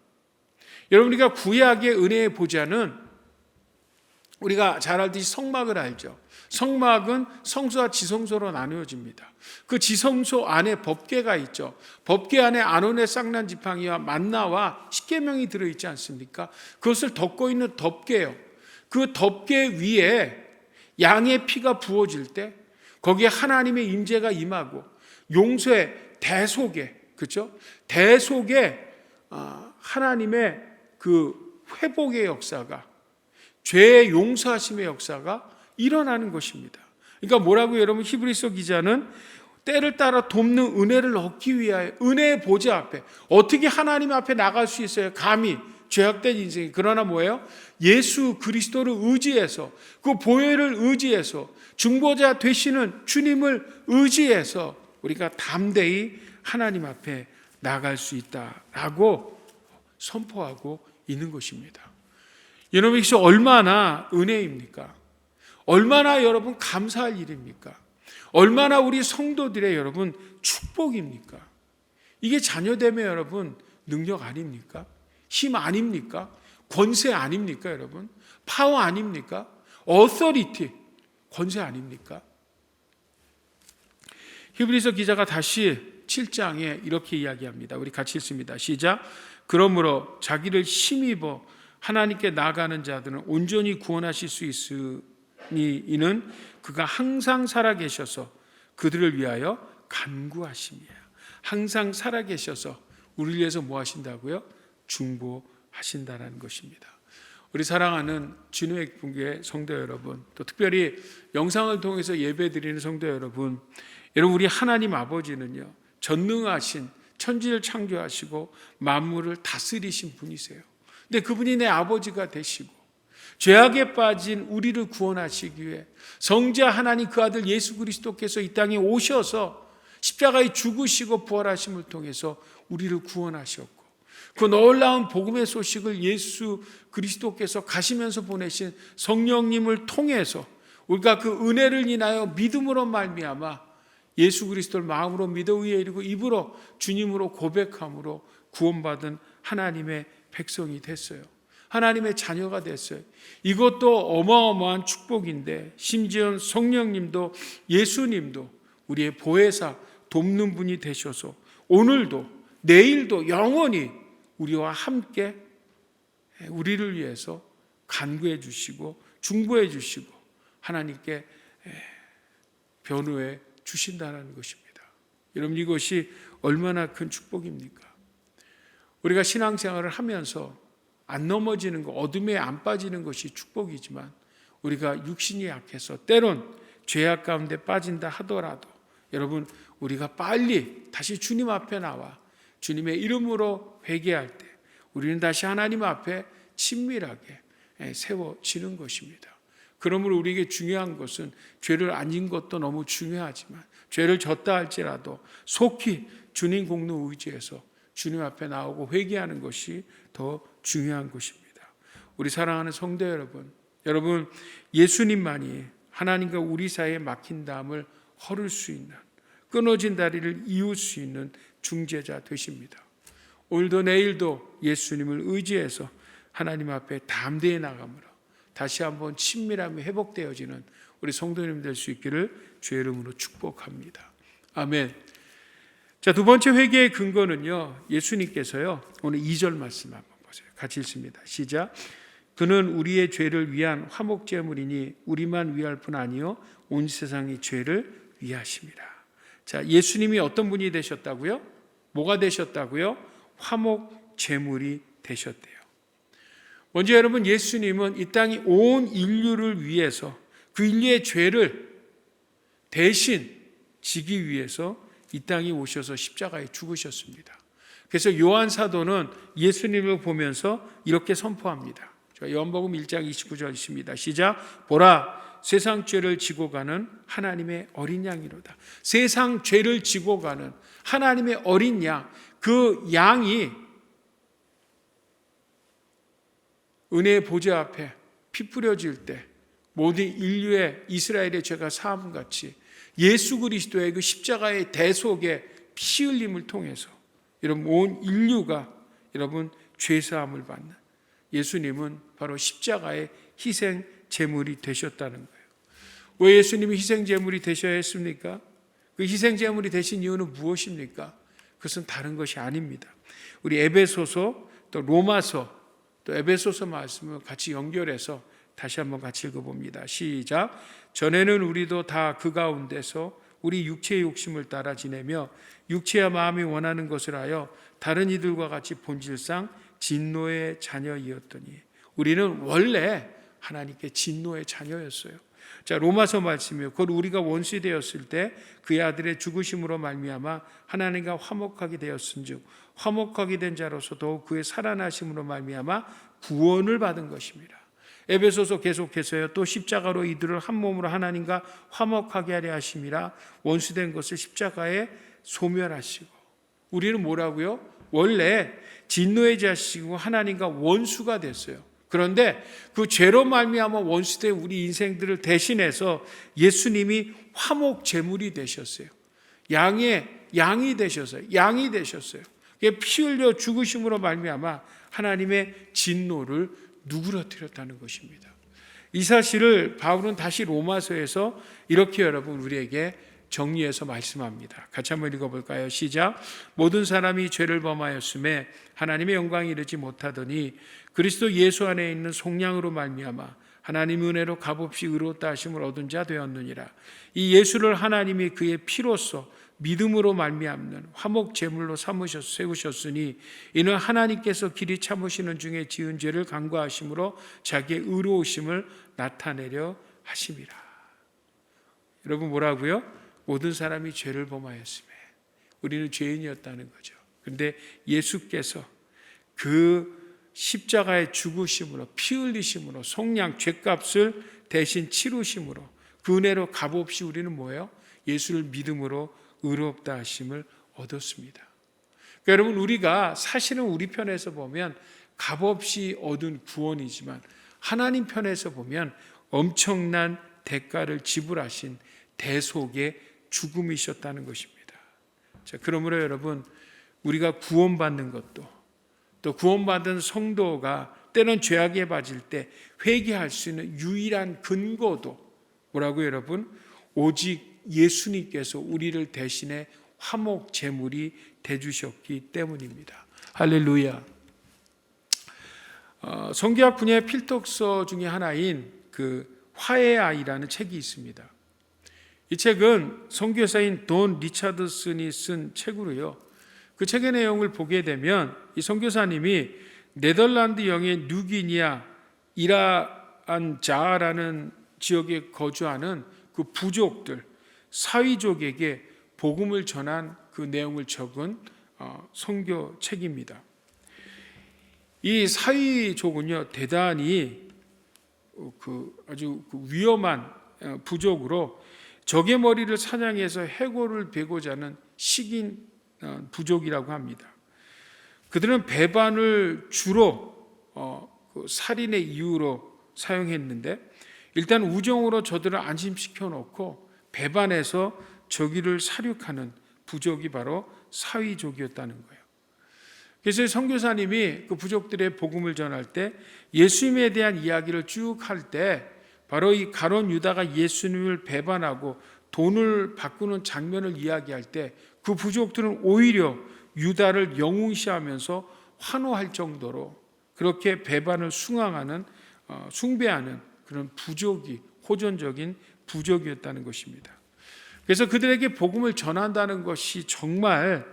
여러분 우리가 구약의 은혜의 보좌는 우리가 잘 알듯이 성막을 알죠. 성막은 성소와 지성소로 나누어집니다. 그 지성소 안에 법궤가 있죠. 법궤 안에 아론의 쌍난 지팡이와 만나와 십계명이 들어있지 않습니까? 그것을 덮고 있는 덮개요. 그 덮개 위에 양의 피가 부어질 때 거기에 하나님의 임재가 임하고 용서의 대속에, 그렇죠? 대속에 하나님의 그 회복의 역사가, 죄의 용서하심의 역사가 일어나는 것입니다. 그러니까 뭐라고 여러분 히브리서 기자는 때를 따라 돕는 은혜를 얻기 위하여 은혜의 보좌 앞에 어떻게 하나님 앞에 나갈 수 있어요? 감히 죄악된 인생이. 그러나 뭐예요? 예수 그리스도를 의지해서 그 보혈을 의지해서 중보자 되시는 주님을 의지해서 우리가 담대히 하나님 앞에 나아갈 수 있다라고 선포하고 있는 것입니다. 여러분, 이것이 얼마나 은혜입니까? 얼마나 여러분 감사할 일입니까? 얼마나 우리 성도들의 여러분 축복입니까? 이게 자녀됨의 여러분 능력 아닙니까? 힘 아닙니까? 권세 아닙니까, 여러분? 파워 아닙니까? 어서리티, 권세 아닙니까? 히브리서 기자가 다시 7장에 이렇게 이야기합니다. 우리 같이 읽습니다. 시작. 그러므로 자기를 힘입어 하나님께 나아가는 자들은 온전히 구원하실 수 있으니 이는 그가 항상 살아계셔서 그들을 위하여 간구하심이에요. 항상 살아계셔서 우리를 위해서 뭐 하신다고요? 중보하신다는 것입니다. 우리 사랑하는 진우의 분교회 성도 여러분, 또 특별히 영상을 통해서 예배드리는 성도 여러분, 우리 하나님 아버지는요, 전능하신 천지를 창조하시고 만물을 다스리신 분이세요. 근데 그분이 내 아버지가 되시고 죄악에 빠진 우리를 구원하시기 위해 성자 하나님 그 아들 예수 그리스도께서 이 땅에 오셔서 십자가에 죽으시고 부활하심을 통해서 우리를 구원하셨고, 그 놀라운 복음의 소식을 예수 그리스도께서 가시면서 보내신 성령님을 통해서 우리가 그 은혜를 인하여 믿음으로 말미암아 예수 그리스도를 마음으로 믿어 의에 이르고 입으로 주님으로 고백함으로 구원받은 하나님의 백성이 됐어요. 하나님의 자녀가 됐어요. 이것도 어마어마한 축복인데, 심지어 성령님도 예수님도 우리의 보혜사 돕는 분이 되셔서 오늘도 내일도 영원히 우리와 함께 우리를 위해서 간구해 주시고 중보해 주시고 하나님께 변호해 주신다는 것입니다. 여러분, 이것이 얼마나 큰 축복입니까? 우리가 신앙생활을 하면서 안 넘어지는 것, 어둠에 안 빠지는 것이 축복이지만, 우리가 육신이 약해서 때론 죄악 가운데 빠진다 하더라도 여러분, 우리가 빨리 다시 주님 앞에 나와 주님의 이름으로 회개할 때 우리는 다시 하나님 앞에 친밀하게 세워지는 것입니다. 그러므로 우리에게 중요한 것은 죄를 안 진 것도 너무 중요하지만, 죄를 졌다 할지라도 속히 주님 공로 의지해서 주님 앞에 나오고 회개하는 것이 더 중요한 것입니다. 우리 사랑하는 성도 여러분, 예수님만이 하나님과 우리 사이에 막힌 담을 헐을 수 있는, 끊어진 다리를 이을 수 있는 중재자 되십니다. 오늘도 내일도 예수님을 의지해서 하나님 앞에 담대히 나감으로 다시 한번 친밀함이 회복되어지는 우리 성도님 될 수 있기를 주의 이름으로 축복합니다. 아멘. 자, 두 번째 회개의 근거는요, 예수님께서요, 오늘 2절 말씀 한번 보세요. 같이 읽습니다. 시작. 그는 우리의 죄를 위한 화목제물이니 우리만 위할 뿐 아니요 온 세상의 죄를 위하심이라. 자, 예수님이 어떤 분이 되셨다고요? 뭐가 되셨다고요? 화목제물이 되셨대요. 먼저 여러분, 예수님은 이 땅이 온 인류를 위해서 그 인류의 죄를 대신 지기 위해서 이 땅에 오셔서 십자가에 죽으셨습니다. 그래서 요한 사도는 예수님을 보면서 이렇게 선포합니다. 요한복음 1장 29절입니다. 시작. 보라, 세상 죄를 지고 가는 하나님의 어린 양이로다. 세상 죄를 지고 가는 하나님의 어린 양, 그 양이 은혜의 보좌 앞에 피 뿌려질 때 모든 인류의 이스라엘의 죄가 사함같이 예수 그리스도의 그 십자가의 대속의 피 흘림을 통해서 여러분 온 인류가 여러분 죄사함을 받는 예수님은 바로 십자가의 희생 제물이 되셨다는 거예요. 왜 예수님이 희생 제물이 되셔야 했습니까? 그 희생 제물이 되신 이유는 무엇입니까? 그것은 다른 것이 아닙니다. 우리 에베소서 또 로마서 또 에베소서 말씀을 같이 연결해서 다시 한번 같이 읽어봅니다. 시작. 전에는 우리도 다 그 가운데서 우리 육체의 욕심을 따라 지내며 육체와 마음이 원하는 것을 하여 다른 이들과 같이 본질상 진노의 자녀이었더니 우리는 원래 하나님께 진노의 자녀였어요. 자, 로마서 말씀이요. 곧 우리가 원수 되었을 때 그의 아들의 죽으심으로 말미암아 하나님과 화목하게 되었은즉 화목하게 된 자로서 더욱 그의 살아나심으로 말미암아 구원을 받은 것입니다. 에베소서 계속해서요. 또 십자가로 이들을 한 몸으로 하나님과 화목하게 하려 하심이라 원수된 것을 십자가에 소멸하시고 우리는 뭐라고요? 원래 진노의 자식이고 하나님과 원수가 됐어요. 그런데 그 죄로 말미암아 원수된 우리 인생들을 대신해서 예수님이 화목 제물이 되셨어요. 양이 되셨어요. 양이 되셨어요. 피 흘려 죽으심으로 말미암아 하나님의 진노를 누그러뜨렸다는 것입니다. 이 사실을 바울은 다시 로마서에서 이렇게 여러분 우리에게 정리해서 말씀합니다. 같이 한번 읽어볼까요? 시작. 모든 사람이 죄를 범하였음에 하나님의 영광에 이르지 못하더니 그리스도 예수 안에 있는 속량으로 말미암아 하나님 은혜로 값없이 의롭다 하심을 얻은 자 되었느니라. 이 예수를 하나님이 그의 피로써 믿음으로 말미암는 화목 제물로 세우셨으니 이는 하나님께서 길이 참으시는 중에 지은 죄를 간과하심으로 자기의 의로우심을 나타내려 하심이라. 여러분 뭐라고요? 모든 사람이 죄를 범하였음에 우리는 죄인이었다는 거죠. 그런데 예수께서 그 십자가의 죽으심으로 피 흘리심으로 속량 죄값을 대신 치르심으로 그 은혜로 값없이 우리는 뭐예요? 예수를 믿음으로 의롭다 하심을 얻었습니다. 그러니까 여러분 우리가 사실은 우리 편에서 보면 값없이 얻은 구원이지만 하나님 편에서 보면 엄청난 대가를 지불하신 대속의 죽음이셨다는 것입니다. 자, 그러므로 여러분 우리가 구원받는 것도 또 구원받은 성도가 때론 죄악에 빠질 때 회개할 수 있는 유일한 근거도 뭐라고 여러분? 오직 예수님께서 우리를 대신해 화목 제물이 되주셨기 때문입니다. 할렐루야. 성경학 분야의 필독서 중에 하나인 그 화해의 아이라는 책이 있습니다. 이 책은 선교사인 돈 리차드슨이 쓴 책으로요. 그 책의 내용을 보게 되면 이 선교사님이 네덜란드 영의 뉴기니아 이라안자라는 지역에 거주하는 그 부족들 사위족에게 복음을 전한 그 내용을 적은 선교 책입니다. 이 사위족은요 대단히 아주 위험한 부족으로 적의 머리를 사냥해서 해골을 베고자 하는 식인 부족이라고 합니다. 그들은 배반을 주로 살인의 이유로 사용했는데 일단 우정으로 저들을 안심시켜 놓고 배반해서 저기를 살육하는 부족이 바로 사위족이었다는 거예요. 그래서 선교사님이 그 부족들의 복음을 전할 때 예수님에 대한 이야기를 쭉 할 때 바로 이 가룟 유다가 예수님을 배반하고 돈을 바꾸는 장면을 이야기할 때 그 부족들은 오히려 유다를 영웅시하면서 환호할 정도로 그렇게 배반을 숭배하는 그런 부족이 호전적인 부족이었다는 것입니다. 그래서 그들에게 복음을 전한다는 것이 정말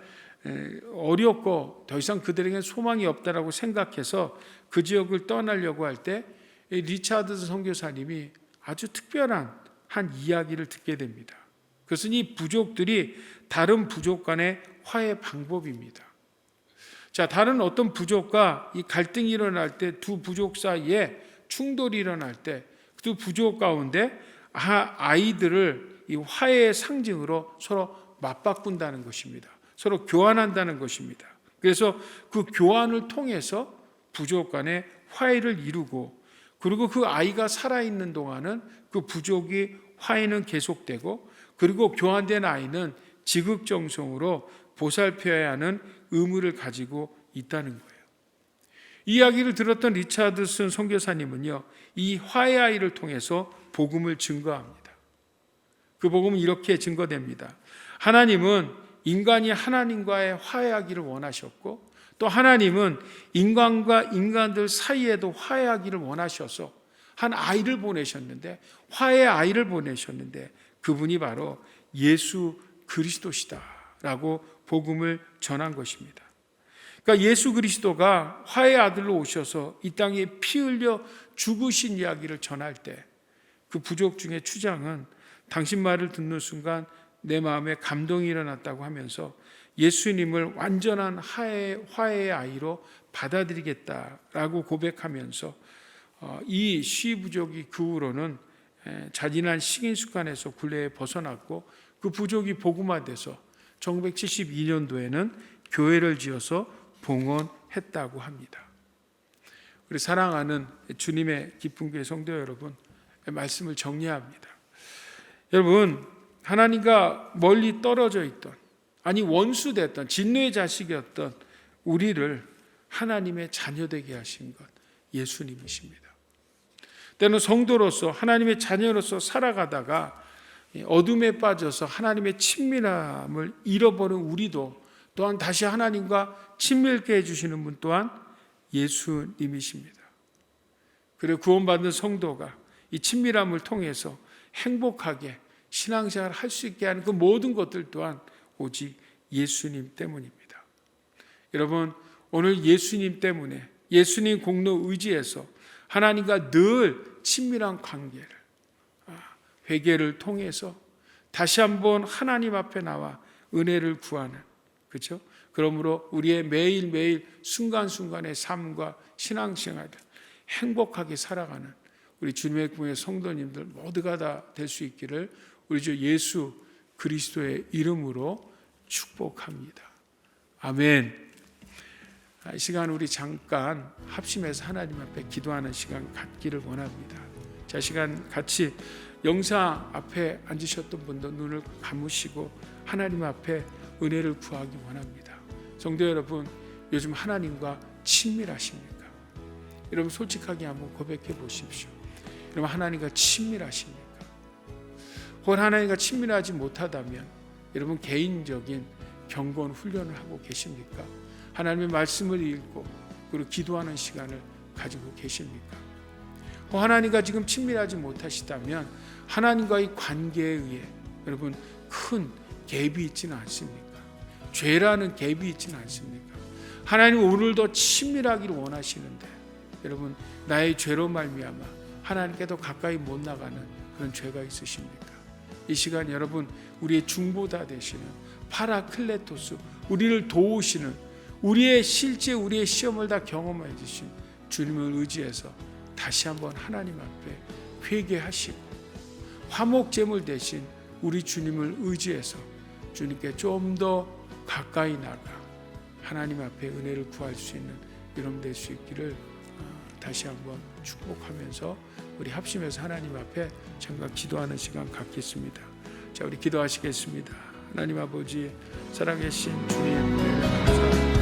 어렵고 더 이상 그들에게 소망이 없다라고 생각해서 그 지역을 떠나려고 할 때 리차드슨 선교사님이 아주 특별한 한 이야기를 듣게 됩니다. 그것은 이 부족들이 다른 부족 간의 화해 방법입니다. 자, 다른 어떤 부족과 이 갈등이 일어날 때 두 부족 사이에 충돌이 일어날 때 두 부족 가운데 아이들을 이 화해의 상징으로 서로 맞바꾼다는 것입니다. 서로 교환한다는 것입니다. 그래서 그 교환을 통해서 부족 간의 화해를 이루고 그리고 그 아이가 살아있는 동안은 그 부족이 화해는 계속되고 그리고 교환된 아이는 지극정성으로 보살펴야 하는 의무를 가지고 있다는 거예요. 이 이야기를 들었던 리차드슨 선교사님은요, 이 화해 아이를 통해서 복음을 증거합니다. 그 복음은 이렇게 증거됩니다. 하나님은 인간이 하나님과의 화해하기를 원하셨고 또 하나님은 인간과 인간들 사이에도 화해하기를 원하셔서 한 아이를 보내셨는데 화해의 아이를 보내셨는데 그분이 바로 예수 그리스도시다라고 복음을 전한 것입니다. 그러니까 예수 그리스도가 화해의 아들로 오셔서 이 땅에 피 흘려 죽으신 이야기를 전할 때 그 부족 중에 추장은 당신 말을 듣는 순간 내 마음에 감동이 일어났다고 하면서 예수님을 완전한 화해의 아이로 받아들이겠다라고 고백하면서 이 시부족이 그 후로는 잔인한 식인 습관에서 굴레에 벗어났고 그 부족이 복음화돼서 1972년도에는 교회를 지어서 봉헌했다고 합니다. 우리 사랑하는 주님의 기쁜 교회 성도 여러분, 말씀을 정리합니다. 여러분, 하나님과 멀리 떨어져 있던, 아니 원수됐던, 진노의 자식이었던 우리를 하나님의 자녀되게 하신 것, 예수님이십니다. 때는 성도로서, 하나님의 자녀로서 살아가다가 어둠에 빠져서 하나님의 친밀함을 잃어버린 우리도 또한 다시 하나님과 친밀케 해주시는 분 또한 예수님이십니다. 그리고 구원받은 성도가 이 친밀함을 통해서 행복하게 신앙생활을 할 수 있게 하는 그 모든 것들 또한 오직 예수님 때문입니다. 여러분, 오늘 예수님 때문에, 예수님 공로 의지에서 하나님과 늘 친밀한 관계를, 회개를 통해서 다시 한번 하나님 앞에 나와 은혜를 구하는, 그렇죠? 그러므로 우리의 매일매일 순간순간의 삶과 신앙생활을 행복하게 살아가는 우리 주님의 교회 성도님들 모두가 다 될 수 있기를 우리 주 예수 그리스도의 이름으로 축복합니다. 아멘. 이 시간 우리 잠깐 합심해서 하나님 앞에 기도하는 시간 갖기를 원합니다. 자, 시간 같이 영상 앞에 앉으셨던 분도 눈을 감으시고 하나님 앞에 은혜를 구하기 원합니다. 성도 여러분, 요즘 하나님과 친밀하십니까? 여러분 솔직하게 한번 고백해 보십시오. 여러분 하나님과 친밀하십니까? 혹은 하나님과 친밀하지 못하다면 여러분 개인적인 경건 훈련을 하고 계십니까? 하나님의 말씀을 읽고 그리고 기도하는 시간을 가지고 계십니까? 혹 하나님과 지금 친밀하지 못하시다면 하나님과의 관계에 의해 여러분 큰 갭이 있지는 않습니까? 죄라는 갭이 있지는 않습니까? 하나님 오늘도 친밀하기를 원하시는데 여러분 나의 죄로 말미암아 하나님께 더 가까이 못 나가는 그런 죄가 있으십니까? 이 시간 여러분 우리의 중보자 되시는 파라클레토스, 우리를 도우시는, 우리의 실제 우리의 시험을 다 경험해 주신 주님을 의지해서 다시 한번 하나님 앞에 회개하시고 화목제물 대신 우리 주님을 의지해서 주님께 좀 더 가까이 나가 하나님 앞에 은혜를 구할 수 있는 여러분 될 수 있기를 다시 한번 축복하면서 우리 합심해서 하나님 앞에 잠깐 기도하는 시간 갖겠습니다. 자, 우리 기도하시겠습니다. 하나님 아버지, 살아계신 주님 은혜를 감사합니다.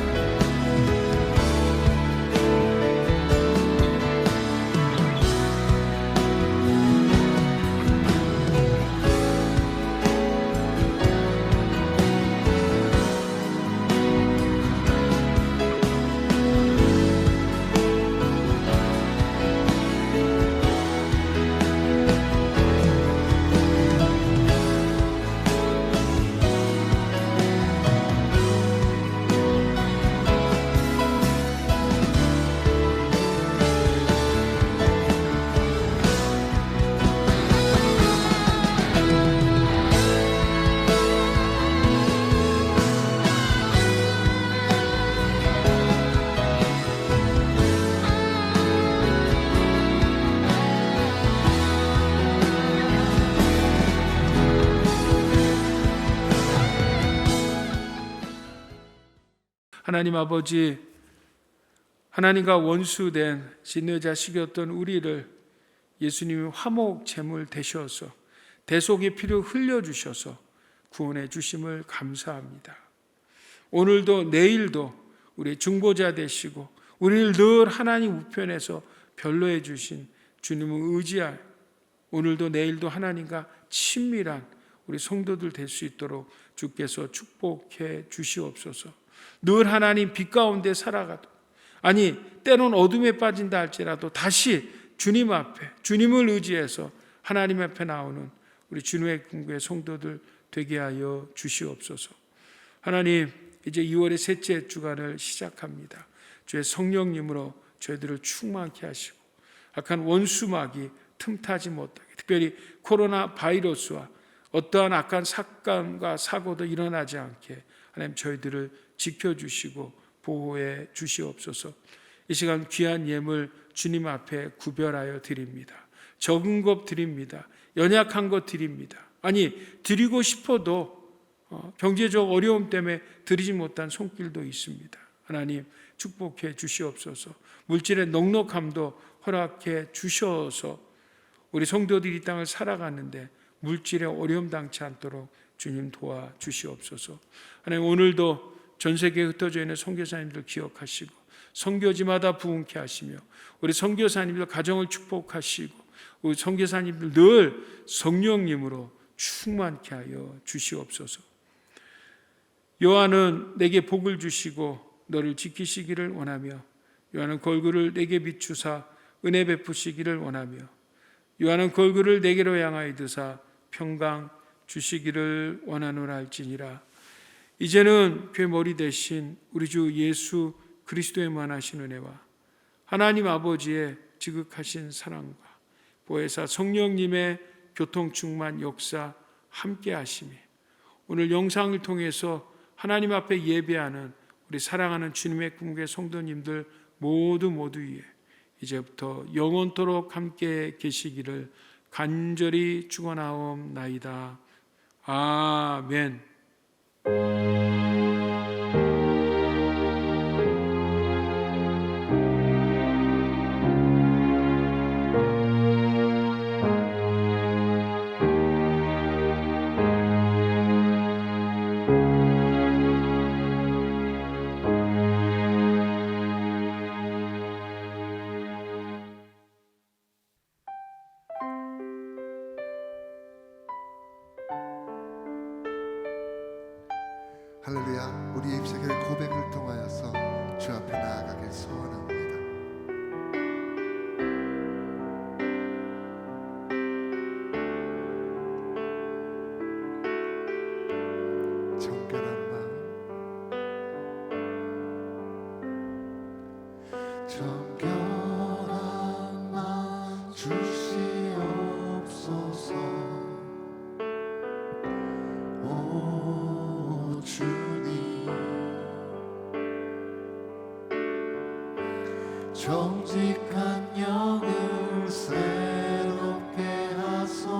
하나님 아버지, 하나님과 원수된 진노의 자식이었던 우리를 예수님이 화목 제물 되셔서 대속의 피를 흘려주셔서 구원해 주심을 감사합니다. 오늘도 내일도 우리 중보자 되시고 우리를 늘 하나님 우편에서 변로해 주신 주님을 의지하여 오늘도 내일도 하나님과 친밀한 우리 성도들 될 수 있도록 주께서 축복해 주시옵소서. 늘 하나님 빛 가운데 살아가도, 아니 때론 어둠에 빠진다 할지라도 다시 주님 앞에 주님을 의지해서 하나님 앞에 나오는 우리 주님의 군구의 성도들 되게 하여 주시옵소서. 하나님, 이제 2월의 셋째 주간을 시작합니다. 주의 성령님으로 저희들을 충만케 하시고 악한 원수막이 틈타지 못하게, 특별히 코로나 바이러스와 어떠한 악한 사건과 사고도 일어나지 않게 하나님 저희들을 지켜주시고 보호해 주시옵소서. 이 시간 귀한 예물 주님 앞에 구별하여 드립니다. 적은 것 드립니다. 연약한 것 드립니다. 아니 드리고 싶어도 경제적 어려움 때문에 드리지 못한 손길도 있습니다. 하나님 축복해 주시옵소서. 물질의 넉넉함도 허락해 주셔서 우리 성도들이 이 땅을 살아가는데 물질의 어려움 당치 않도록 주님 도와주시옵소서. 하나님 오늘도 전 세계에 흩어져 있는 선교사님들 기억하시고 선교지마다 부흥케 하시며 우리 선교사님들 가정을 축복하시고 우리 선교사님들 늘 성령님으로 충만케 하여 주시옵소서. 요한은 내게 복을 주시고 너를 지키시기를 원하며 요한은 걸그를 내게 비추사 은혜 베푸시기를 원하며 요한은 걸그를 내게로 향하여 드사 평강 주시기를 원하노라 할지니라. 이제는 교회 머리 대신 우리 주 예수 그리스도의 만하신 은혜와 하나님 아버지의 지극하신 사랑과 보혜사 성령님의 교통충만 역사 함께 하시며 오늘 영상을 통해서 하나님 앞에 예배하는 우리 사랑하는 주님의 꿈교회 성도님들 모두 위에 이제부터 영원토록 함께 계시기를 간절히 축원하옵나이다. 아멘. 할렐루야. 우리의 입술의 고백을 통하여서 주 앞에 나아가길 소원합니다. 정결한 마음, 정결한 마음 주시옵소서. 오 주님, 정직한 영을 새롭게 하소서.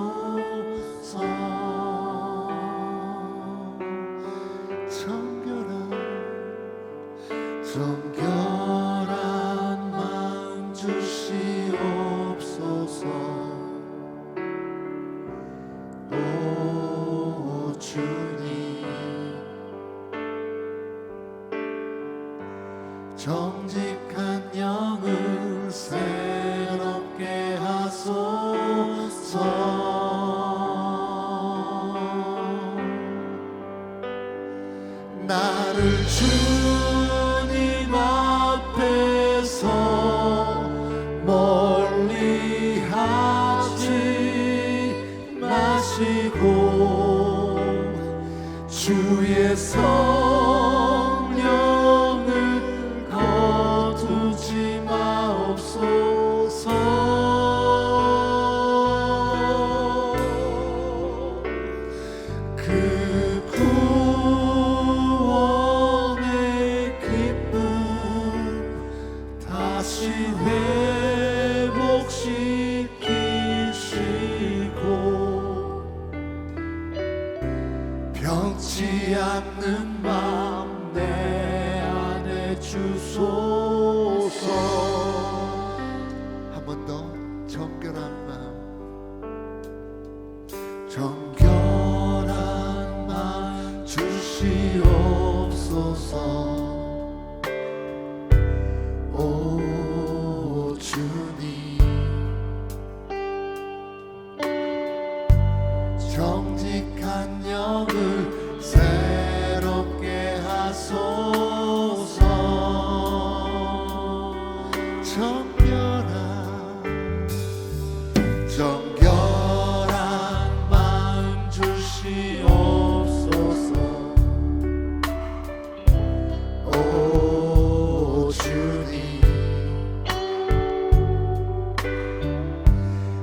정결한 마음 주시옵소서. 오 주님, 정직한 영을 새롭게 하소서. 나를 주님 앞에서 멀리 하지 마시고 주의 성령을 거두지 마옵소서. 그 구원의 기쁨 다시 회복시키시고 변치 않는 마음 내 안에 주소서. 한 번 더 정결한 마음, 정결한 마음 주시옵소서. 오 주님, 정직한 영을 새롭게 하소서. 정결한 마음 주시옵소서. 오 주님,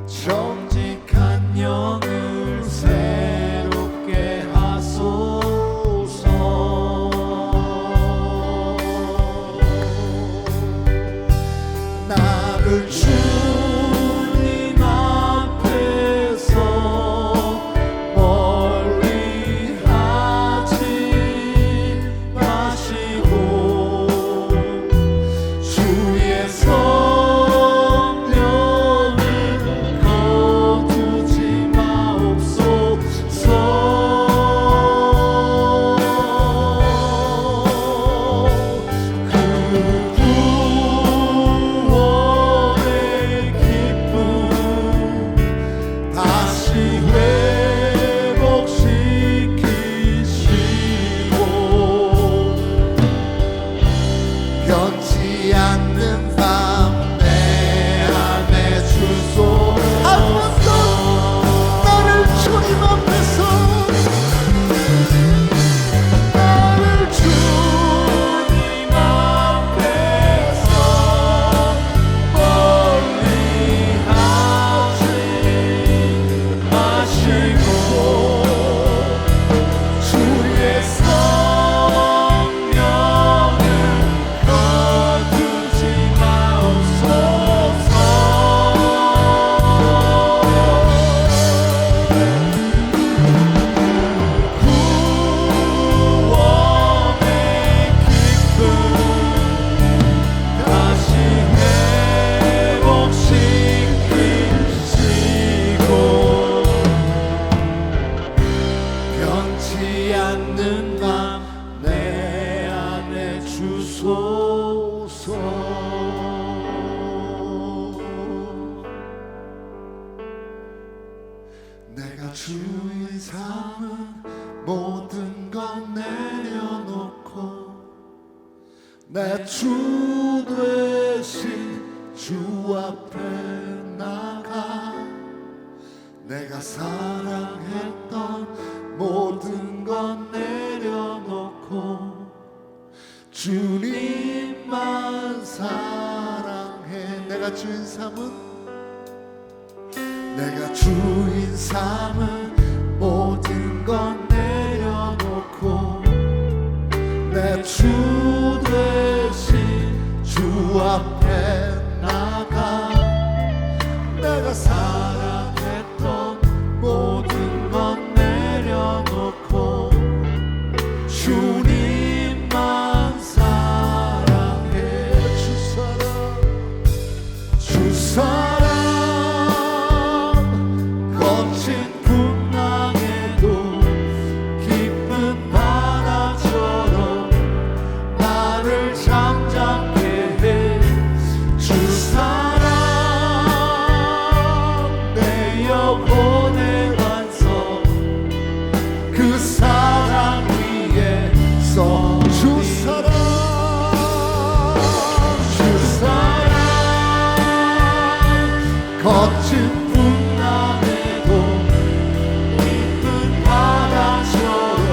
정직한 영을 새롭게 하소서. 나를 주님 앞에서 멀리 하지 내가 주인 삼은 모든 것 내려놓고 내 주 되신 주 앞에 나가 내가 사랑했던 모든 것 내려놓고 주님만 사랑해. 내가 주인 삼은 모든 것 내려놓고 내 주 되신 주 앞에 나가 내가 사랑했던 모든 것 내려놓고 주님만 사랑해. 주 사랑 거친 풍랑에도 깊은 바다처럼 나를 잠잠게 해. 주 사랑 내 영혼의 완성 그 사랑 위에서 주 사랑 거친 풍랑에도 깊은 바다처럼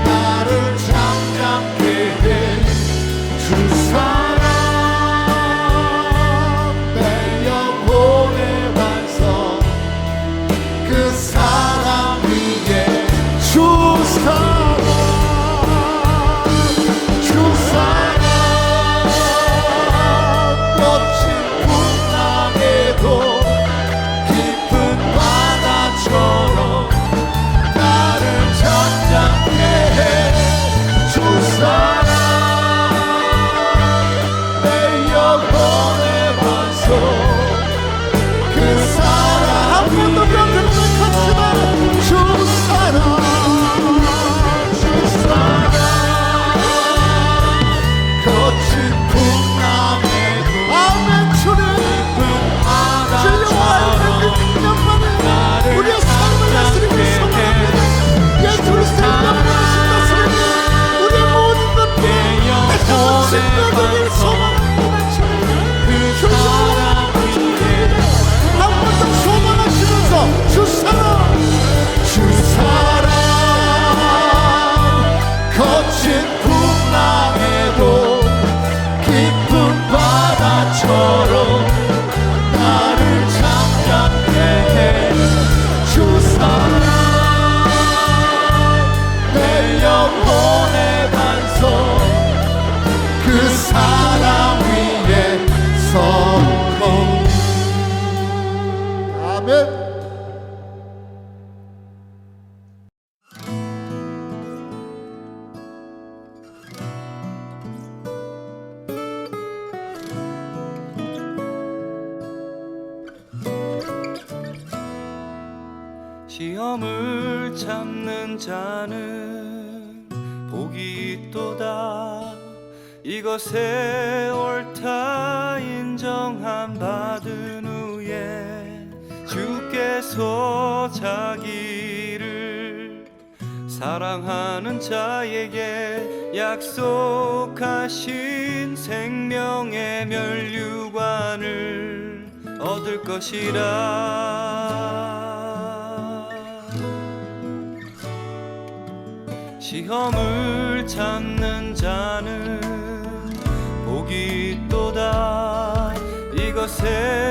나를 잠잠게 해. 주 사랑 내 영혼의 완성 그 사랑 위에 주 사랑 거친 풍랑에도 깊은 바다처럼 나를 잠잠게 해. 주 사랑 내 영혼의 완성 그 사랑 한 번도 병들지 않지만 주 사랑 거친 풍랑에도 아멘. 주님 진리와 능력만을 우리의 삶을 다스리고 소망합니다. 예수 그리스도의 명령하신 것을 우리의 모든 것들 내 자신 생명을 소망합니다. 주 사랑 한 번 더 소망하시면서 주 사랑 거친 풍랑에도 깊은 바다처럼 나를 잠잠게 해. 주 사랑 내 영혼의 반성 그 사랑 위에 서고 아멘. 시험을 참는 자는 복이 있도다. 이것에 옳다 인정함 받은 후에 주께서 자기를 사랑하는 자에게 약속하신 생명의 멸류관을 얻을 것이라. 시험을 참는 자는 복이 있도다. 이것에